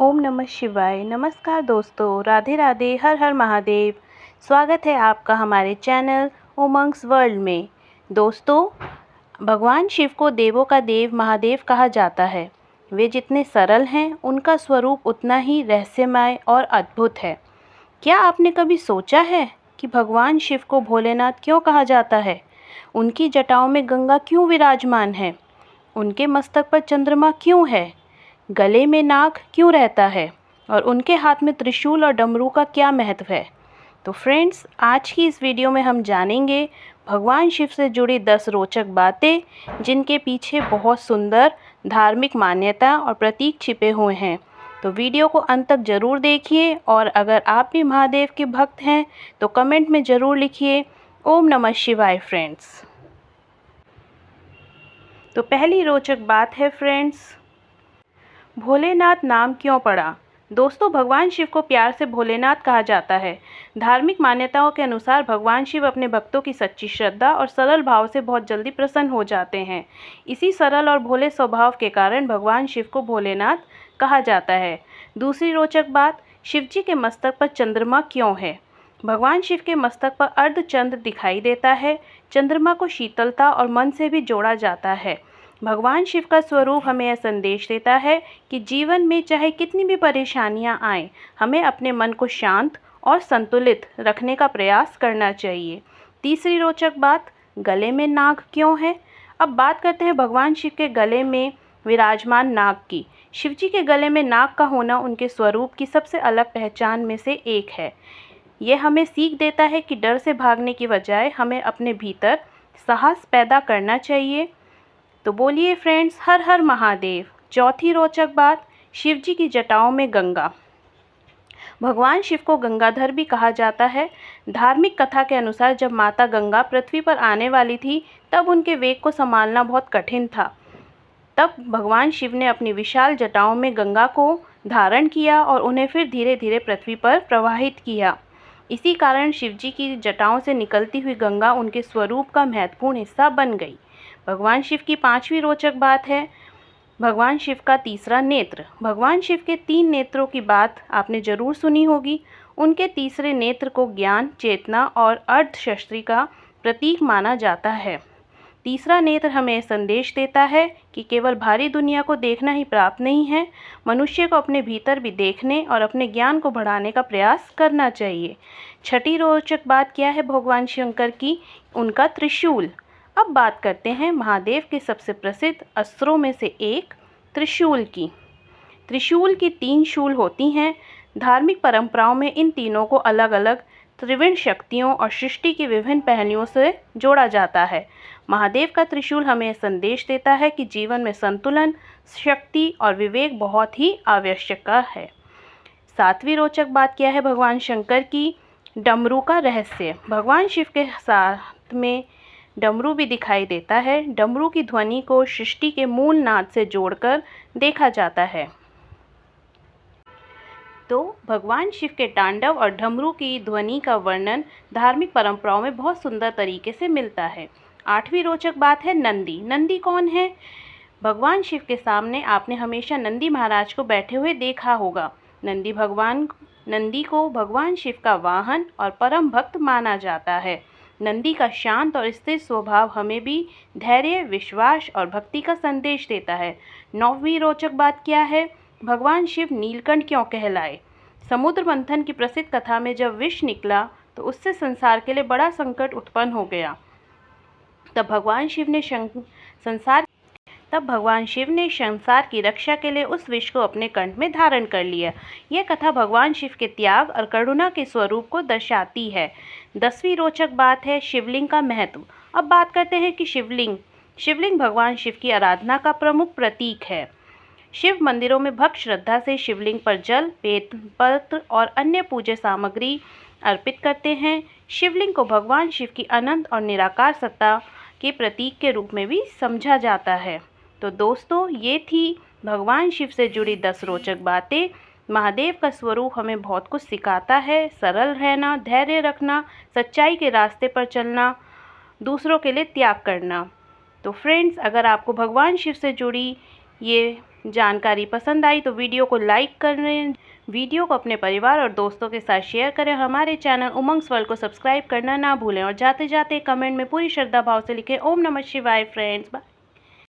ओम नमः शिवाय। नमस्कार दोस्तों, राधे राधे, हर हर महादेव। स्वागत है आपका हमारे चैनल उमंग्स वर्ल्ड में। दोस्तों, भगवान शिव को देवों का देव महादेव कहा जाता है। वे जितने सरल हैं, उनका स्वरूप उतना ही रहस्यमय और अद्भुत है। क्या आपने कभी सोचा है कि भगवान शिव को भोलेनाथ क्यों कहा जाता है? उनकी जटाओं में गंगा क्यों विराजमान है? उनके मस्तक पर चंद्रमा क्यों है? गले में नाग क्यों रहता है? और उनके हाथ में त्रिशूल और डमरू का क्या महत्व है? तो फ्रेंड्स, आज की इस वीडियो में हम जानेंगे भगवान शिव से जुड़ी 10 रोचक बातें, जिनके पीछे बहुत सुंदर धार्मिक मान्यता और प्रतीक छिपे हुए हैं। तो वीडियो को अंत तक ज़रूर देखिए, और अगर आप भी महादेव के भक्त हैं तो कमेंट में ज़रूर लिखिए ओम नमः शिवाय फ्रेंड्स। तो पहली रोचक बात है फ्रेंड्स, भोलेनाथ नाम क्यों पड़ा? दोस्तों, भगवान शिव को प्यार से भोलेनाथ कहा जाता है। धार्मिक मान्यताओं के अनुसार भगवान शिव अपने भक्तों की सच्ची श्रद्धा और सरल भाव से बहुत जल्दी प्रसन्न हो जाते हैं। इसी सरल और भोले स्वभाव के कारण भगवान शिव को भोलेनाथ कहा जाता है। दूसरी रोचक बात, शिव जी के मस्तक पर चंद्रमा क्यों है? भगवान शिव के मस्तक पर अर्धचंद्र दिखाई देता है। चंद्रमा को शीतलता और मन से भी जोड़ा जाता है। भगवान शिव का स्वरूप हमें यह संदेश देता है कि जीवन में चाहे कितनी भी परेशानियां आएं, हमें अपने मन को शांत और संतुलित रखने का प्रयास करना चाहिए। तीसरी रोचक बात, गले में नाग क्यों है? अब बात करते हैं भगवान शिव के गले में विराजमान नाग की। शिव जी के गले में नाग का होना उनके स्वरूप की सबसे अलग पहचान में से एक है। यह हमें सीख देता है कि डर से भागने की बजाय हमें अपने भीतर साहस पैदा करना चाहिए। तो बोलिए फ्रेंड्स, हर हर महादेव। चौथी रोचक बात, शिव जी की जटाओं में गंगा। भगवान शिव को गंगाधर भी कहा जाता है। धार्मिक कथा के अनुसार जब माता गंगा पृथ्वी पर आने वाली थी, तब उनके वेग को संभालना बहुत कठिन था। तब भगवान शिव ने अपनी विशाल जटाओं में गंगा को धारण किया और उन्हें फिर धीरे धीरे पृथ्वी पर प्रवाहित किया। इसी कारण शिव जी की जटाओं से निकलती हुई गंगा उनके स्वरूप का महत्वपूर्ण हिस्सा बन गई। भगवान शिव की पांचवी रोचक बात है, भगवान शिव का तीसरा नेत्र। भगवान शिव के 3 नेत्रों की बात आपने जरूर सुनी होगी। उनके तीसरे नेत्र को ज्ञान, चेतना और अर्धशस्त्री का प्रतीक माना जाता है। तीसरा नेत्र हमें संदेश देता है कि केवल बाहरी दुनिया को देखना ही प्राप्त नहीं है, मनुष्य को अपने भीतर भी देखने और अपने ज्ञान को बढ़ाने का प्रयास करना चाहिए। छठी रोचक बात क्या है भगवान शंकर की? उनका त्रिशूल। अब बात करते हैं महादेव के सबसे प्रसिद्ध अस्त्रों में से एक त्रिशूल की। त्रिशूल की 3 शूल होती हैं। धार्मिक परंपराओं में इन तीनों को अलग अलग त्रिविण शक्तियों और सृष्टि के विभिन्न पहलुओं से जोड़ा जाता है। महादेव का त्रिशूल हमें संदेश देता है कि जीवन में संतुलन, शक्ति और विवेक बहुत ही आवश्यक है। 7वीं रोचक बात क्या है भगवान शंकर की? डमरू का रहस्य। भगवान शिव के साथ में डमरू भी दिखाई देता है। डमरू की ध्वनि को सृष्टि के मूल नाद से जोड़कर देखा जाता है। तो भगवान शिव के तांडव और डमरू की ध्वनि का वर्णन धार्मिक परंपराओं में बहुत सुंदर तरीके से मिलता है। 8वीं रोचक बात है नंदी। नंदी कौन है? भगवान शिव के सामने आपने हमेशा नंदी महाराज को बैठे हुए देखा होगा। नंदी को भगवान शिव का वाहन और परम भक्त माना जाता है। नंदी का शांत और स्थिर स्वभाव हमें भी धैर्य, विश्वास और भक्ति का संदेश देता है। 9वीं रोचक बात क्या है? भगवान शिव नीलकंठ क्यों कहलाए? समुद्र मंथन की प्रसिद्ध कथा में जब विष निकला तो उससे संसार के लिए बड़ा संकट उत्पन्न हो गया। तब भगवान शिव ने संसार की रक्षा के लिए उस विष को अपने कंठ में धारण कर लिया। यह कथा भगवान शिव के त्याग और करुणा के स्वरूप को दर्शाती है। 10वीं रोचक बात है शिवलिंग का महत्व। अब बात करते हैं कि शिवलिंग भगवान शिव की आराधना का प्रमुख प्रतीक है। शिव मंदिरों में भक्त श्रद्धा से शिवलिंग पर जल, बेलपत्र और अन्य पूज्य सामग्री अर्पित करते हैं। शिवलिंग को भगवान शिव की अनंत और निराकार सत्ता के प्रतीक के रूप में भी समझा जाता है। तो दोस्तों, ये थी भगवान शिव से जुड़ी 10 रोचक बातें। महादेव का स्वरूप हमें बहुत कुछ सिखाता है। सरल रहना, धैर्य रखना, सच्चाई के रास्ते पर चलना, दूसरों के लिए त्याग करना। तो फ्रेंड्स, अगर आपको भगवान शिव से जुड़ी ये जानकारी पसंद आई तो वीडियो को लाइक करें, वीडियो को अपने परिवार और दोस्तों के साथ शेयर करें और हमारे चैनल उमंग वर्ल्ड को सब्सक्राइब करना ना भूलें और जाते जाते कमेंट में पूरी श्रद्धा भाव से लिखें ओम नमः शिवाय फ्रेंड्स। बाय।